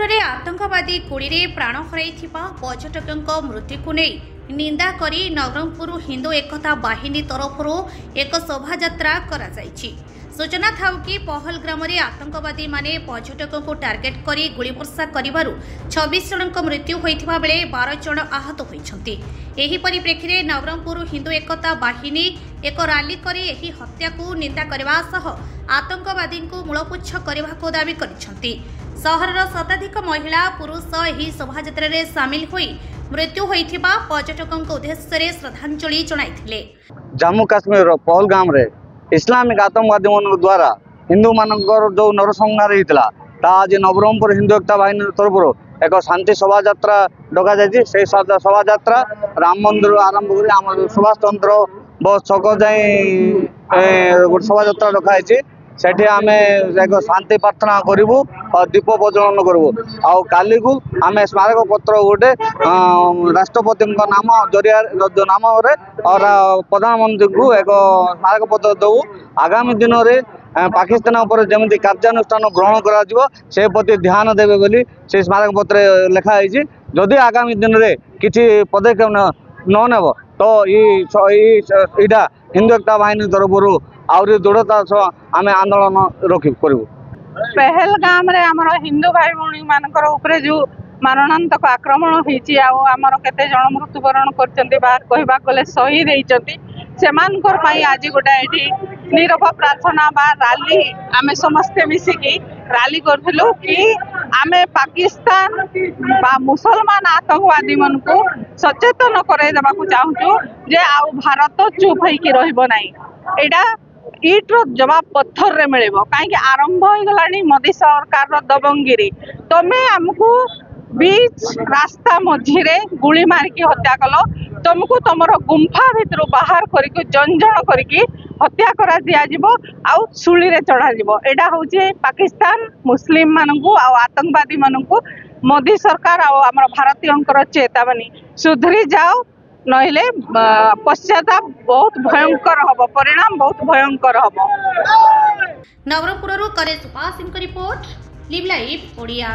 କ୍ଷେତ୍ରରେ ଆତଙ୍କବାଦୀ ଗୁଳିରେ ପ୍ରାଣ ହରାଇଥିବା ପର୍ଯ୍ୟଟକଙ୍କ ମୃତ୍ୟୁକୁ ନେଇ ନିନ୍ଦା କରି ନବରଙ୍ଗପୁର ହିନ୍ଦୁ ଏକତା ବାହିନୀ ତରଫରୁ ଏକ ଶୋଭାଯାତ୍ରା କରାଯାଇଛି। सूचना थाउ कि पहलग्राम आतंकवादी माने पर्यटकों को टार्गेट करी गुलीवर्षा करिबारु 26 जनक मृत्यु होइथिबा बेले 12 जन आहत होइछन्ति। एही परिप्रेक्षी रे नवरंगपुर हिंदू एकता बाहिनी एक रैली करी एही हत्या को निंदा करबा सह आतंकवादी को मूलपुच्छ करबा को दाबी करिछन्ति। सहरर शताधिक महिला पुरुष एही शोभायात्रा रे शामिल होई मृत्यु होइथिबा पर्यटकों उद्देश्य रे श्रद्धांजलि जणाइथिले। जम्मू काश्मीर पहलगाम रे इस्लामिक आतंकवादी मान द्वारा हिंदू मानकर जो नरसंहार होता आज नवरंगपुर हिंदू एकता बाहिनी तरफ एक शांति शोभा यात्रा डका जाए। शोभा यात्रा राम मंदिर आरंभ कर सुभाष चंद्र बस छक जाए शोभा यात्रा डकाई सेठी आम एक शांति प्रार्थना करूँ और दीप प्रज्वलन करूँ आउ काली को आम स्मारक पत्र गोटे राष्ट्रपति नाम जरिया नाम और प्रधानमंत्री को एक स्मारक पत्र दऊ। आगामी दिन में पाकिस्तान उपर जमी कार्यानुष्ठान ग्रहण कर प्रति ध्यान देवे बोली से स्मारक पत्र लिखाई। जदि आगामी दिन में किसी पदक्षेप न नेब तो यहाँ हिंदू एकता बाहिनी तरफ आहरी दृढ़ता सह आम आंदोलन करूँ। पहलगाम रे आमर हिंदू भाई भौणी मानकर उपरे जो मारणांतक आक्रमण होईची आमर केते जन मृत्युवरण करचंती बाहर कहबा गले शहीद होईचंती सेमानकर पई आज गोटा एठी नीरव प्रार्थना बा रैली आमे समस्ते मिसिकी रैली करथिलु कि आमे पाकिस्तान बा मुसलमान आतंकवादी मन को सचेतन करे देबा को चाहूछु जे आ भारत चुप होई कि रहबो नाही। एडा इट्र जवाब पत्थर रे मिले कहीं आरंभ हो गलानी मोदी सरकार दबंगिरी तमें आमको बीच रास्ता मझीरे गुली मारिकी हत्या कल तुमको तुम गुंफा भितर बाहर करके जंजन करके हत्या करा दिया जिवो आउ सुली रे चढ़ा जिवो। एडा होचे पाकिस्तान मुस्लिम मानकू आ आतंकवादी मानकू मोदी सरकार आ हमर भारतीयंकर चेतावनी सुधरी जाओ नहिले पश्चाताप बहुत भयंकर हबो परिणाम बहुत भयंकर हबो। नवरंगपुरରୁ करे Subhash Singh report live live Odia.